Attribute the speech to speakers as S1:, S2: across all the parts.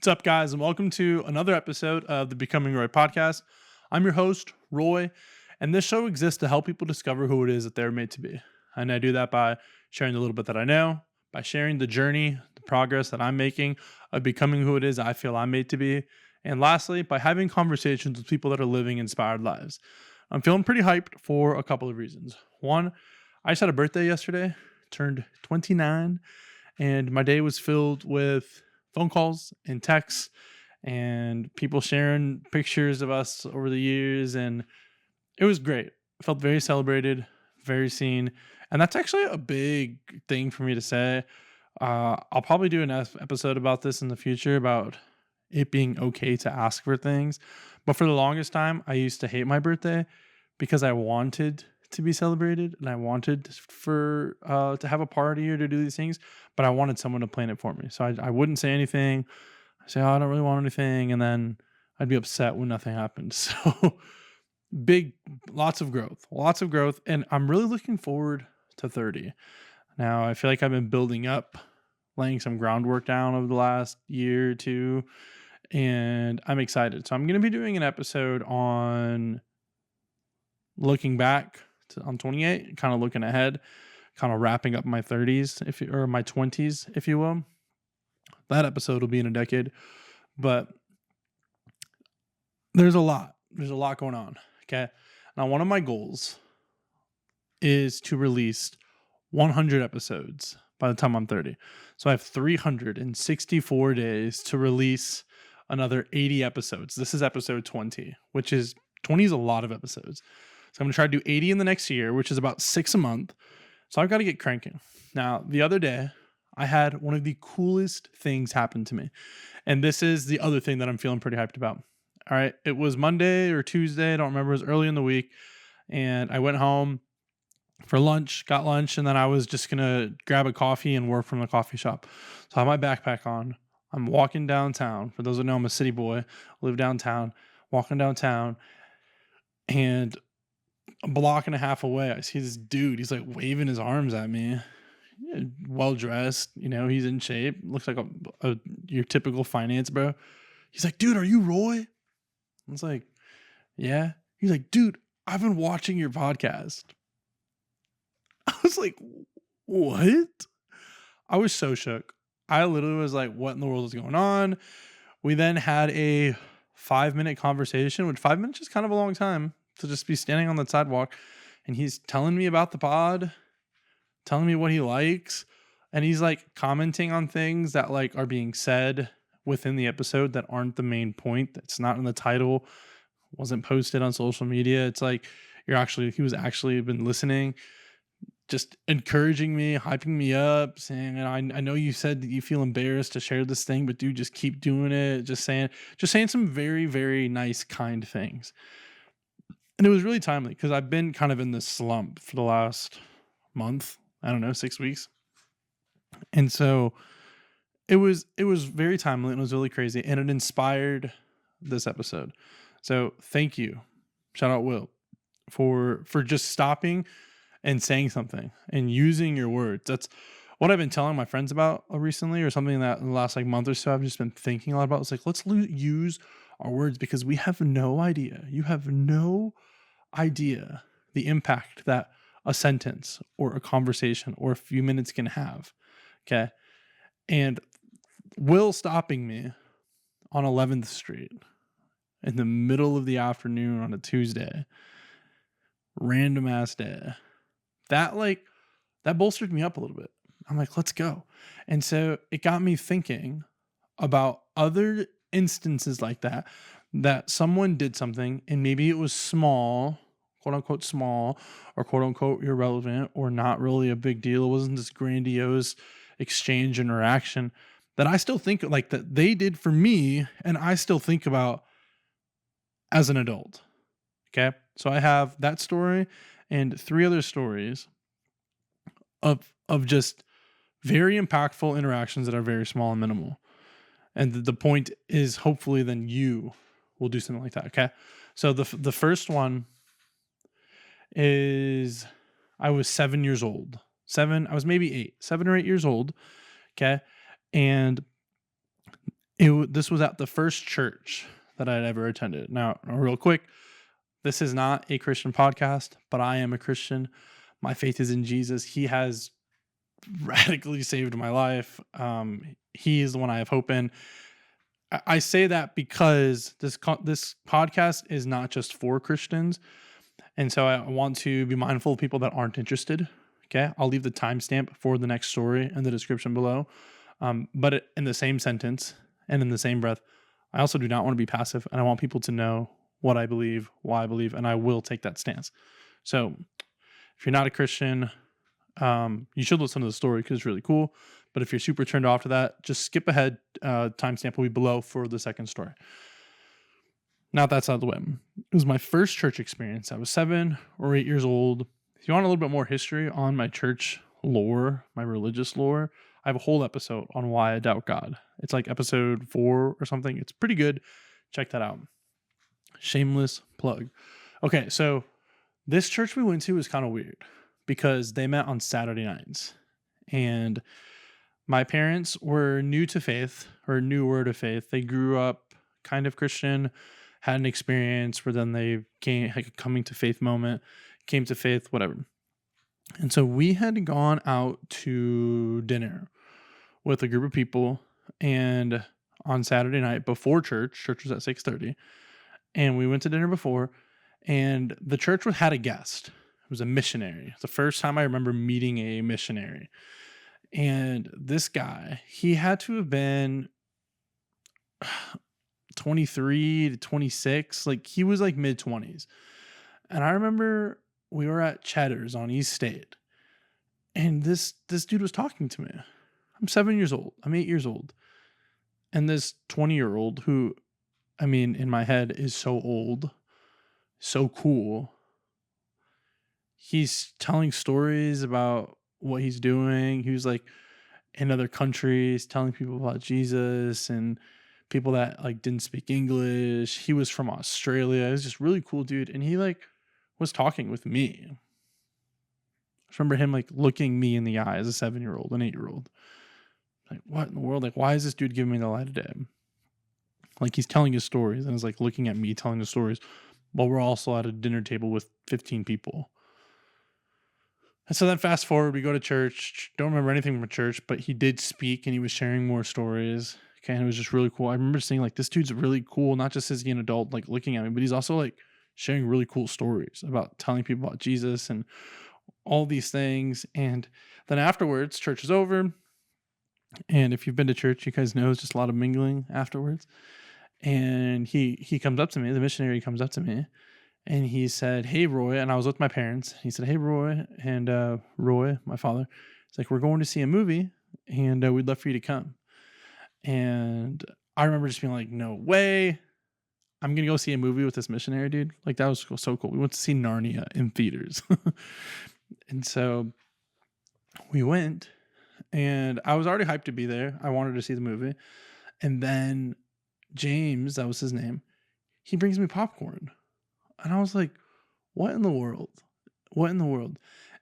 S1: What's up, guys, and welcome to another episode of the Becoming Roy podcast. I'm your host, Roy, and this show exists to help people discover who it is that they're made to be. And I do that by sharing the little bit that I know, by sharing the journey, the progress that I'm making of becoming who it is I feel I'm made to be, and lastly, by having conversations with people that are living inspired lives. I'm feeling pretty hyped for a couple of reasons. One, I just had a birthday yesterday, turned 29, and my day was filled with phone calls and texts and people sharing pictures of us over the years. And it was great. I felt very celebrated, very seen. And that's actually a big thing for me to say. I'll probably do an episode about this in the future about it being okay to ask for things. But for the longest time, I used to hate my birthday because I wanted to be celebrated and I wanted for to have a party or to do these things, but I wanted someone to plan it for me. So I wouldn't say anything. I say, oh, I don't really want anything, and then I'd be upset when nothing happened. So lots of growth, and I'm really looking forward to 30. Now I feel like I've been building up, laying some groundwork down over the last year or two, and I'm excited. So I'm going to be doing an episode on looking back on 28, kind of looking ahead, kind of wrapping up my 30s, or my 20s, if you will. That episode will be in a decade, but there's a lot going on. Okay. Now, one of my goals is to release 100 episodes by the time I'm 30. So I have 364 days to release another 80 episodes. This is episode 20, which is 20 is a lot of episodes. So I'm going to try to do 80 in the next year, which is about 6 a month. So I've got to get cranking. Now, the other day, I had one of the coolest things happen to me. And this is the other thing that I'm feeling pretty hyped about. All right. It was Monday or Tuesday. I don't remember. It was early in the week. And I went home for lunch, got lunch, and then I was just going to grab a coffee and work from the coffee shop. So I have my backpack on. I'm walking downtown. For those who know, I'm a city boy. I live downtown. Walking downtown. And a block and a half away, I see this dude. He's like waving his arms at me. Well dressed, he's in shape. Looks like your typical finance bro. He's like, dude, are you Roy? I was like, yeah. He's like, dude, I've been watching your podcast. I was like, what? I was so shook. I literally was like, what in the world is going on? We then had a 5-minute conversation, which 5 minutes is kind of a long time to just be standing on the sidewalk, and he's telling me about the pod, telling me what he likes, and he's like commenting on things that like are being said within the episode that aren't the main point. That's not in the title, wasn't posted on social media. It's like he was actually been listening, just encouraging me, hyping me up, saying, I know you said that you feel embarrassed to share this thing, but dude, just keep doing it. Just saying some very, very nice, kind things. And it was really timely because I've been kind of in this slump for the last month, 6 weeks. And so it was very timely and it was really crazy, and it inspired this episode. So thank you. Shout out Will for just stopping and saying something and using your words. That's what I've been telling my friends about recently, or something that in the last month or so I've just been thinking a lot about. It's like, let's use our words, because we have no idea. You have no idea the impact that a sentence or a conversation or a few minutes can have. Okay. And Will stopping me on 11th Street in the middle of the afternoon on a Tuesday, random ass day, that bolstered me up a little bit. I'm like, let's go. And so it got me thinking about other instances like that someone did something and maybe it was small, quote unquote small, or quote unquote irrelevant, or not really a big deal. It wasn't this grandiose exchange interaction that I still think like that they did for me, and I still think about as an adult. Okay. So I have that story and 3 other stories of just very impactful interactions that are very small and minimal. And the point is, hopefully then you will do something like that. Okay. So the first one is, I was 7 years old. I was maybe 7 or 8 years old. Okay. And This was at the first church that I'd ever attended. Now, real quick, this is not a Christian podcast, but I am a Christian. My faith is in Jesus. He has radically saved my life. He is the one I have hope in. I say that because this podcast is not just for Christians, and so I want to be mindful of people that aren't interested. Okay, I'll leave the timestamp for the next story in the description below. But in the same sentence and in the same breath, I also do not want to be passive, and I want people to know what I believe, why I believe, and I will take that stance. So if you're not a Christian, you should listen to the story because it's really cool. But if you're super turned off to that, just skip ahead. Timestamp will be below for the second story. Now that's out of the way. It was my first church experience. I was 7 or 8 years old. If you want a little bit more history on my church lore, my religious lore, I have a whole episode on why I doubt God. It's like episode 4 or something. It's pretty good. Check that out. Shameless plug. Okay, so this church we went to was kind of weird because they met on Saturday nights. And my parents were new to faith or newer to faith. They grew up kind of Christian, had an experience where then they came, like a coming to faith moment, came to faith, whatever. And so we had gone out to dinner with a group of people, and on Saturday night before church was at 6:30, and we went to dinner before, and the church had a guest. It was a missionary. It's the first time I remember meeting a missionary. And this guy, he had to have been 23 to 26. Like, he was like mid-20s. And I remember we were at Cheddar's on East State, and this dude was talking to me. I'm 7 years old. I'm 8 years old. And this 20-year-old who, I mean, in my head is so old, so cool. He's telling stories about what he's doing. He was like in other countries telling people about Jesus and people that like didn't speak English. He was from Australia. He was just really cool dude. And he like was talking with me. I just remember him like looking me in the eye as a 7-year-old, an 8-year-old. Like, what in the world? Like, why is this dude giving me the light of day? Like, he's telling his stories and is like looking at me telling the stories while we're also at a dinner table with 15 people. And so then fast forward, we go to church. Don't remember anything from church, but he did speak and he was sharing more stories. Okay, and it was just really cool. I remember saying like, this dude's really cool, not just as an adult, like looking at me, but he's also like sharing really cool stories about telling people about Jesus and all these things. And then afterwards, church is over. And if you've been to church, you guys know it's just a lot of mingling afterwards. And he comes up to me, the missionary comes up to me, and he said, "Hey, Roy," and I was with my parents. He said, "Hey, Roy," and Roy, my father, it's like, "We're going to see a movie, and we'd love for you to come." And I remember just being like, "No way. I'm going to go see a movie with this missionary dude." Like, that was so cool. We went to see Narnia in theaters. And so we went, and I was already hyped to be there. I wanted to see the movie. And then James, that was his name, he brings me popcorn. And I was like, what in the world? What in the world?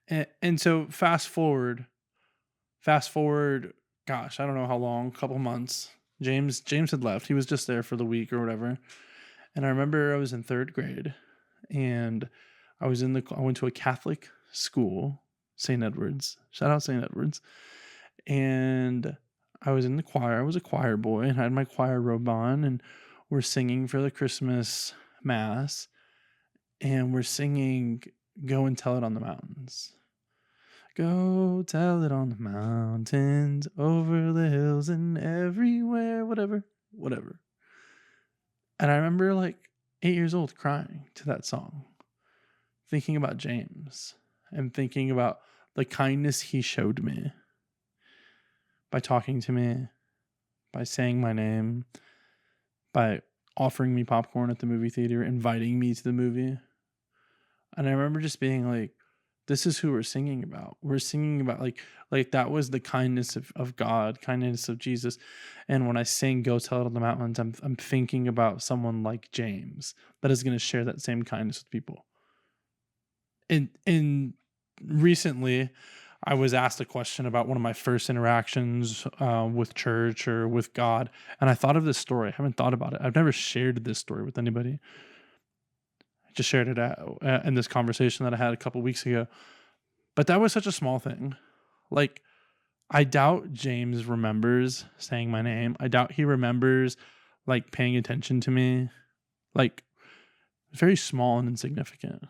S1: And so fast forward, gosh, I don't know how long, a couple months. James had left. He was just there for the week or whatever. And I remember I was in 3rd grade, and I went to a Catholic school, St. Edward's. Shout out St. Edward's. And I was in the choir. I was a choir boy and I had my choir robe on, and we're singing for the Christmas mass, and we're singing "Go and Tell It on the Mountains." Go tell it on the mountains, over the hills and everywhere, whatever. And I remember like 8 years old crying to that song, thinking about James and thinking about the kindness he showed me by talking to me, by saying my name, by offering me popcorn at the movie theater, inviting me to the movie. And I remember just being like, this is who we're singing about. We're singing about like that was the kindness of God, kindness of Jesus. And when I sing "Go Tell It on the Mountains," I'm thinking about someone like James that is going to share that same kindness with people. And recently, I was asked a question about one of my first interactions with church or with God, and I thought of this story. I haven't thought about it. I've never shared this story with anybody. I just shared it in this conversation that I had a couple weeks ago. But that was such a small thing. Like, I doubt James remembers saying my name. I doubt he remembers like paying attention to me. Like, very small and insignificant.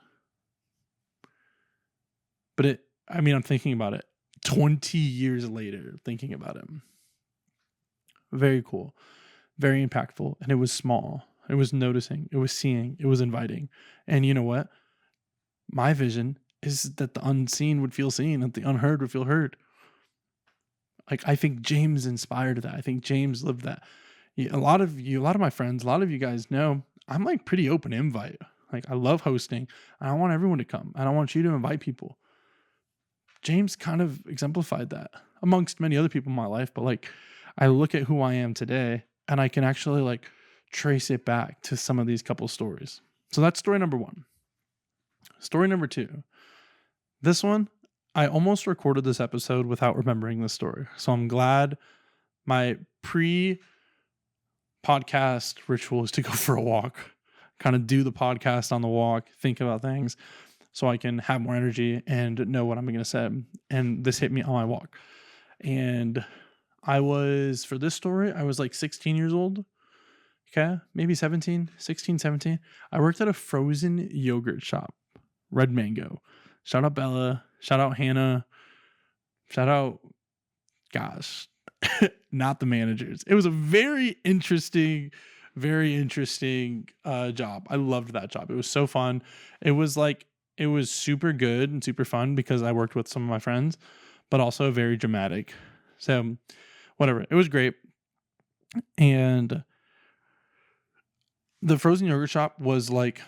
S1: But I'm thinking about it 20 years later, thinking about him. Very cool, very impactful. And it was small. It was noticing, it was seeing, it was inviting. And you know what? My vision is that the unseen would feel seen, that the unheard would feel heard. Like, I think James inspired that. I think James lived that. A lot of my friends, a lot of you guys know I'm like pretty open invite. Like, I love hosting and I want everyone to come and I want you to invite people. James kind of exemplified that amongst many other people in my life. But like, I look at who I am today and I can actually like trace it back to some of these couple stories. So that's story number 1. Story number 2. This one, I almost recorded this episode without remembering the story. So I'm glad my pre-podcast ritual is to go for a walk, kind of do the podcast on the walk, think about things so I can have more energy and know what I'm going to say. And this hit me on my walk. And for this story, I was like 16 years old. Okay, maybe 16, 17. I worked at a frozen yogurt shop, Red Mango. Shout out Bella. Shout out Hannah. Shout out, gosh, not the managers. It was a very interesting job. I loved that job. It was so fun. It was super good and super fun because I worked with some of my friends, but also very dramatic. So whatever, it was great. And the frozen yogurt shop was like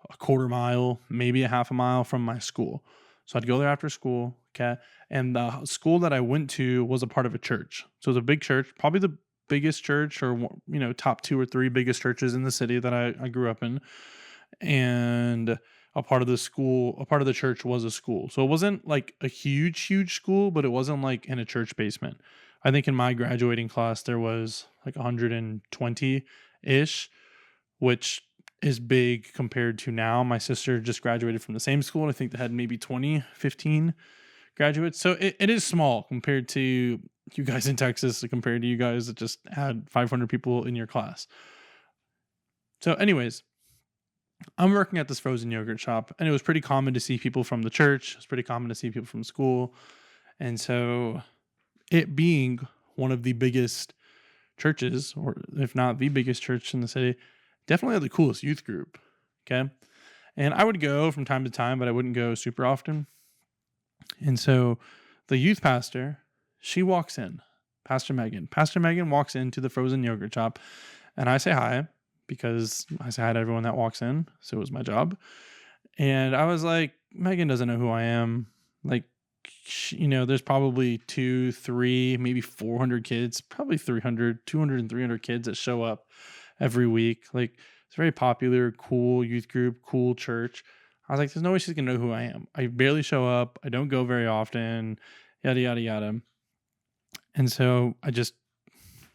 S1: a quarter mile, maybe a half a mile from my school. So I'd go there after school. Okay. And the school that I went to was a part of a church. So it was a big church, probably the biggest church or, top 2 or 3 biggest churches in the city that I grew up in. And a part of the church was a school. So it wasn't like a huge school, but it wasn't like in a church basement. I think in my graduating class, there was like 120-ish, which is big compared to now. My sister just graduated from the same school, and I think they had maybe 15 graduates. So it is small compared to you guys in Texas, compared to you guys that just had 500 people in your class. So anyways, I'm working at this frozen yogurt shop, and it was pretty common to see people from the church. It was pretty common to see people from school. And so it being one of the biggest churches, or if not the biggest church in the city, definitely had the coolest youth group. Okay. And I would go from time to time, but I wouldn't go super often. And so the youth pastor, she walks in, Pastor Megan. Pastor Megan walks into the frozen yogurt shop, and I say hi because I say hi to everyone that walks in. So it was my job. And I was like, Megan doesn't know who I am. Like, there's probably 2, 3, maybe 400 kids, probably 200 and 300 kids that show up every week. Like, it's a very popular, cool youth group, cool church. I was like, there's no way she's going to know who I am. I barely show up. I don't go very often, yada, yada, yada. And so I just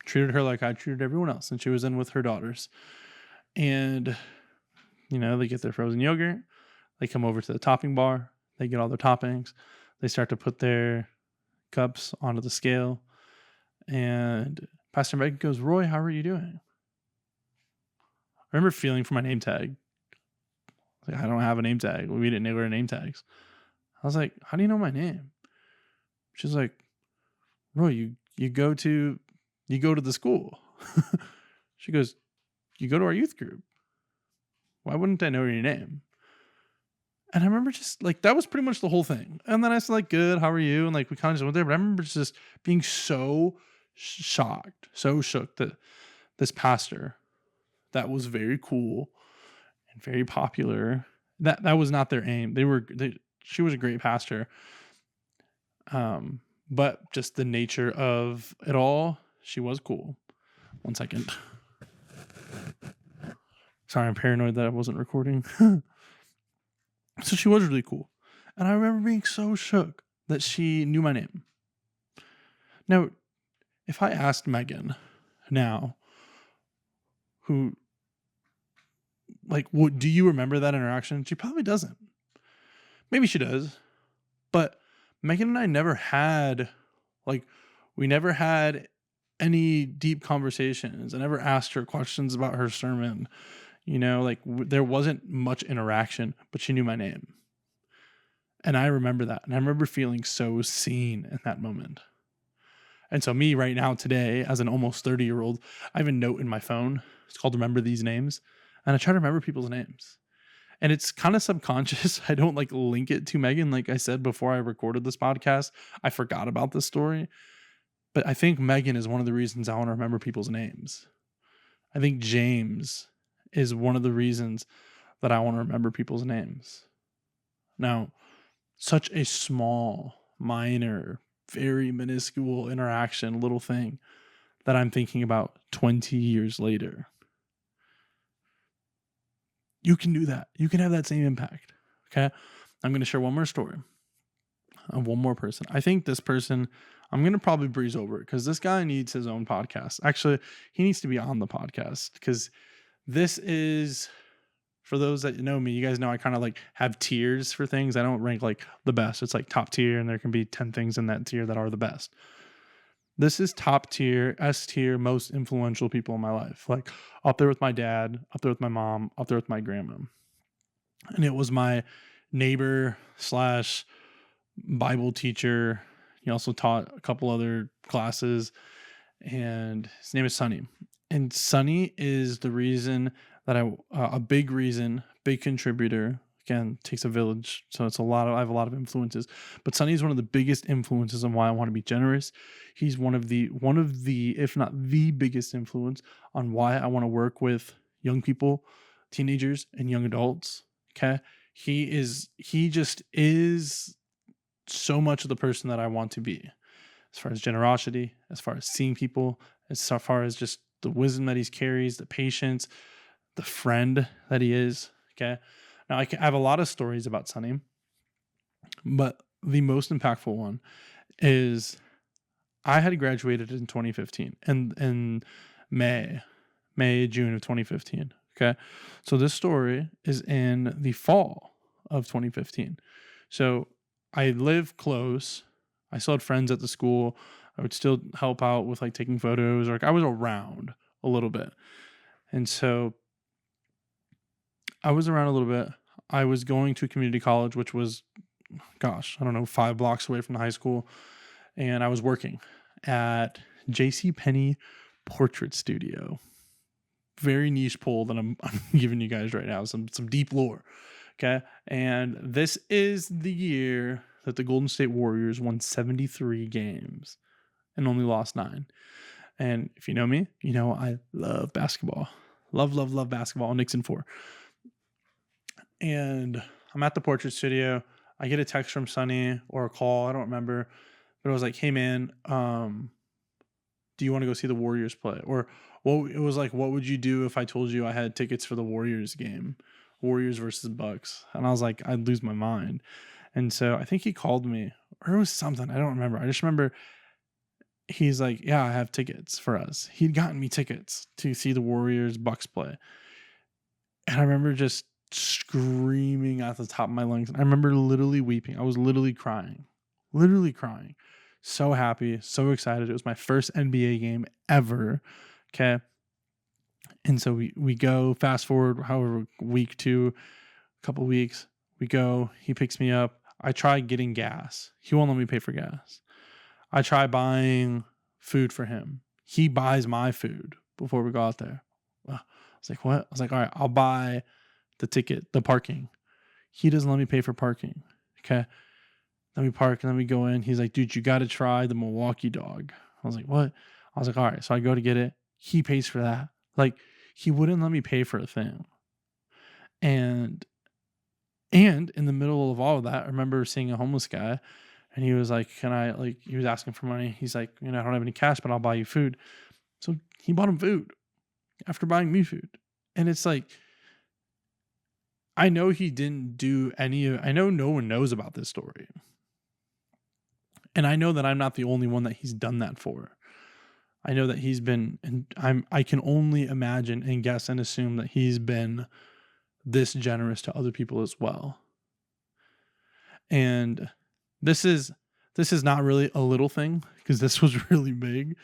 S1: treated her like I treated everyone else. And she was in with her daughters. And, they get their frozen yogurt. They come over to the topping bar. They get all their toppings. They start to put their cups onto the scale. And Pastor Megan goes, Roy, how are you doing? I remember feeling for my name tag. Like, I don't have a name tag. We didn't know our name tags. I was like, how do you know my name? She's like, Roy, you go to the school. She goes, you go to our youth group. Why wouldn't I know your name? And I remember just like, that was pretty much the whole thing. And then I said like, good, how are you? And like, we kind of just went there, but I remember just being so shocked, so shook that this pastor that was very cool and very popular, that was not their aim. She was a great pastor. But just the nature of it all, she was cool. One second. Sorry, I'm paranoid that I wasn't recording. So she was really cool. And I remember being so shook. that she knew my name. Now, if I asked Megan now, who, like, what do you remember that interaction? She probably doesn't. Maybe she does, but Megan and I never had, like, we never had any deep conversations. I never asked her questions about her sermon. Like, there wasn't much interaction, but she knew my name. And I remember that. And I remember feeling so seen in that moment. And so me right now today, as an almost 30-year-old, I have a note in my phone. It's called Remember These Names. And I try to remember people's names. And it's kind of subconscious. I don't like link it to Megan. Like I said before I recorded this podcast, I forgot about this story. But I think Megan is one of the reasons I want to remember people's names. I think James is one of the reasons that I want to remember people's names. Now, such a small, minor, very minuscule interaction, little thing that I'm thinking about 20 years later. You can do that. You can have that same impact. Okay. I'm going to share one more story of one more person. I think this person, I'm going to probably breeze over it because this guy needs his own podcast. Actually, he needs to be on the podcast because this is, for those that know me, you guys know I kind of like have tiers for things. I don't rank like the best. It's like top tier, and there can be 10 things in that tier that are the best. This is top tier, S tier, most influential people in my life. Like up there with my dad, up there with my mom, up there with my grandma. And it was my neighbor slash Bible teacher. He also taught a couple other classes, and his name is Sonny. And Sonny is the reason that a big reason, big contributor. Again, takes a village, so it's I have a lot of influences. But Sonny is one of the biggest influences on why I want to be generous. He's one of the, if not the biggest influence on why I want to work with young people, teenagers, and young adults. Okay, he just is so much of the person that I want to be, as far as generosity, as far as seeing people, as far as just the wisdom that he carries, the patience, the friend that he is. Okay. Now, I have a lot of stories about Sonny, but the most impactful one is I had graduated in 2015, and in June of 2015. Okay. So this story is in the fall of 2015. So I live close. I still had friends at the school. I would still help out with like taking photos, or like I was around a little bit. And so I was around a little bit. I was going to community college, which was, 5 blocks away from the high school. And I was working at JCPenney Portrait Studio. Very niche pull that I'm giving you guys right now. Some deep lore. Okay. And this is the year that the Golden State Warriors won 73 games and only lost 9. And if you know me, you know I love basketball. Love basketball. Knicks in 4. And I'm at the portrait studio. I get a text from Sonny or a call. I don't remember. But it was like, hey, man, do you want to go see the Warriors play? Or it was like, what would you do if I told you I had tickets for the Warriors game? Warriors versus Bucks. And I was like, I'd lose my mind. And so I think he called me, or it was something. I don't remember. I just remember he's like, yeah, I have tickets for us. He'd gotten me tickets to see the Warriors Bucks play. And I remember just screaming at the top of my lungs. And I remember literally weeping. I was literally crying. So happy, so excited. It was my first NBA game ever. Okay. And so we go, fast forward, however, week 2, a couple weeks, we go, he picks me up. I try getting gas. He won't let me pay for gas. I try buying food for him. He buys my food before we go out there. I was like, what? I was like, all right, I'll buy the ticket, the parking. He doesn't let me pay for parking. Okay. Then we park and then we go in. He's like, dude, you got to try the Milwaukee dog. I was like, what? I was like, all right. So I go to get it. He pays for that. Like, he wouldn't let me pay for a thing. And in the middle of all of that, I remember seeing a homeless guy, and he was like, he was asking for money. He's like, I don't have any cash, but I'll buy you food. So he bought him food after buying me food. And it's like, I know he didn't do I know no one knows about this story. And I know that I'm not the only one that he's done that for. I know that he's been, and I can only imagine and guess and assume that he's been this generous to other people as well. And this is not really a little thing, because this was really big,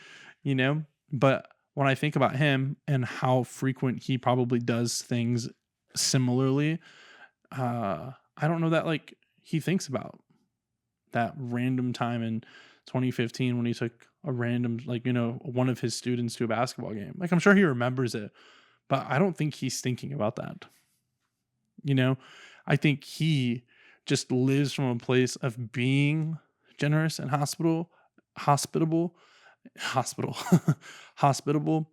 S1: you know? But when I think about him and how frequent he probably does things similarly, I don't know that like he thinks about that random time in 2015 when he took a random, like, one of his students to a basketball game. Like, I'm sure he remembers it, but I don't think he's thinking about that. I think he just lives from a place of being generous and hospitable, hospitable, hospitable,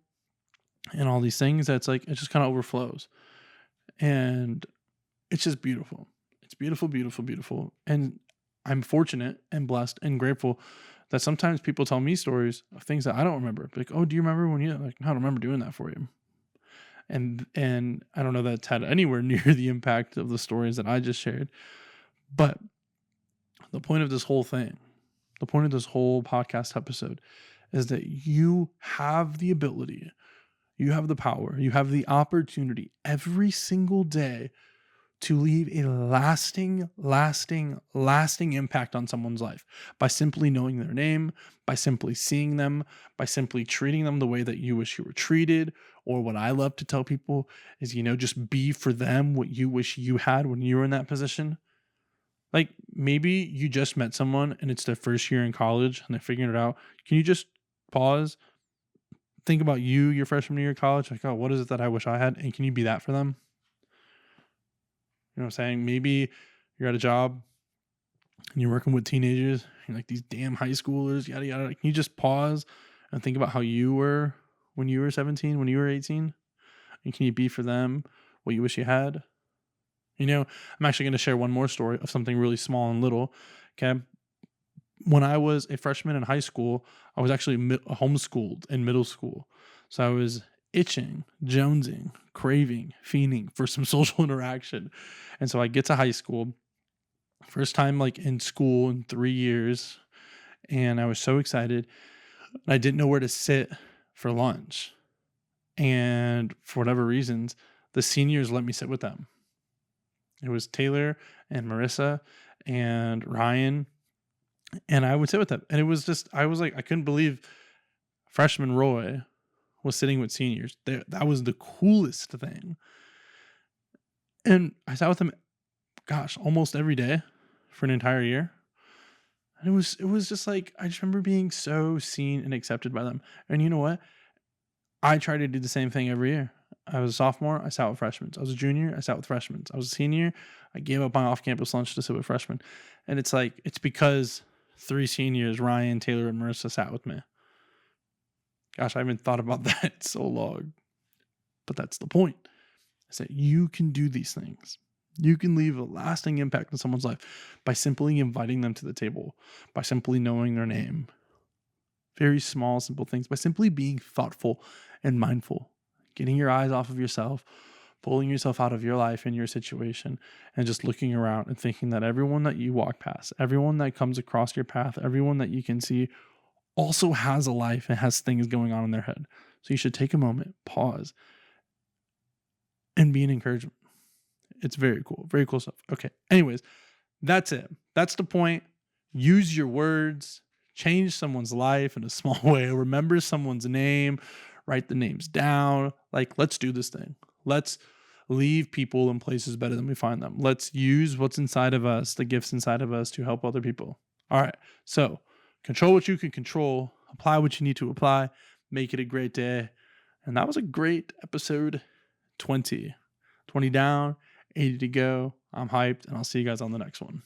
S1: and all these things. That's like, it just kind of overflows. And it's just beautiful. It's beautiful, beautiful, beautiful. And I'm fortunate and blessed and grateful that sometimes people tell me stories of things that I don't remember. Like, oh, do you remember when you, like, I don't remember doing that for you. And I don't know that it's had anywhere near the impact of the stories that I just shared. But the point of this whole thing, the point of this whole podcast episode is that you have the ability, you have the power, you have the opportunity every single day to leave a lasting impact on someone's life by simply knowing their name, by simply seeing them, by simply treating them the way that you wish you were treated. Or what I love to tell people is, just be for them what you wish you had when you were in that position. Like, maybe you just met someone and it's their first year in college and they're figuring it out. Can you just pause, think about your freshman year of college? Like, oh, what is it that I wish I had? And can you be that for them? You know what I'm saying? Maybe you're at a job and you're working with teenagers. You're like, these damn high schoolers, yada, yada. Can you just pause and think about how you were when you were 17, when you were 18? And can you be for them what you wish you had? I'm actually going to share one more story of something really small and little. Okay. When I was a freshman in high school, I was actually homeschooled in middle school. So I was itching, jonesing, craving, fiending for some social interaction. And so I get to high school, first time like in school in 3 years. And I was so excited. I didn't know where to sit for lunch. And for whatever reasons, the seniors let me sit with them. It was Taylor and Marissa and Ryan, and I would sit with them. And it was just, I was like, I couldn't believe freshman Roy was sitting with seniors. That was the coolest thing. And I sat with them, almost every day for an entire year. And it was just like, I just remember being so seen and accepted by them. And you know what? I try to do the same thing every year. I was a sophomore, I sat with freshmen. I was a junior, I sat with freshmen. I was a senior, I gave up my off-campus lunch to sit with freshmen. And it's like, it's because 3 seniors, Ryan, Taylor, and Marissa, sat with me. Gosh, I haven't thought about that in so long. But that's the point, is that you can do these things. You can leave a lasting impact on someone's life by simply inviting them to the table, by simply knowing their name. Very small, simple things, by simply being thoughtful and mindful. Getting your eyes off of yourself, pulling yourself out of your life and your situation, and just looking around and thinking that everyone that you walk past, everyone that comes across your path, everyone that you can see also has a life and has things going on in their head. So you should take a moment, pause, and be an encouragement. It's very cool stuff. Okay. Anyways, that's it. That's the point. Use your words, change someone's life in a small way, remember someone's name, write the names down. Like, let's do this thing. Let's leave people in places better than we find them. Let's use what's inside of us, the gifts inside of us, to help other people. All right. So control what you can control, apply what you need to apply, make it a great day. And that was a great episode 20. 20 down, 80 to go. I'm hyped, and I'll see you guys on the next one.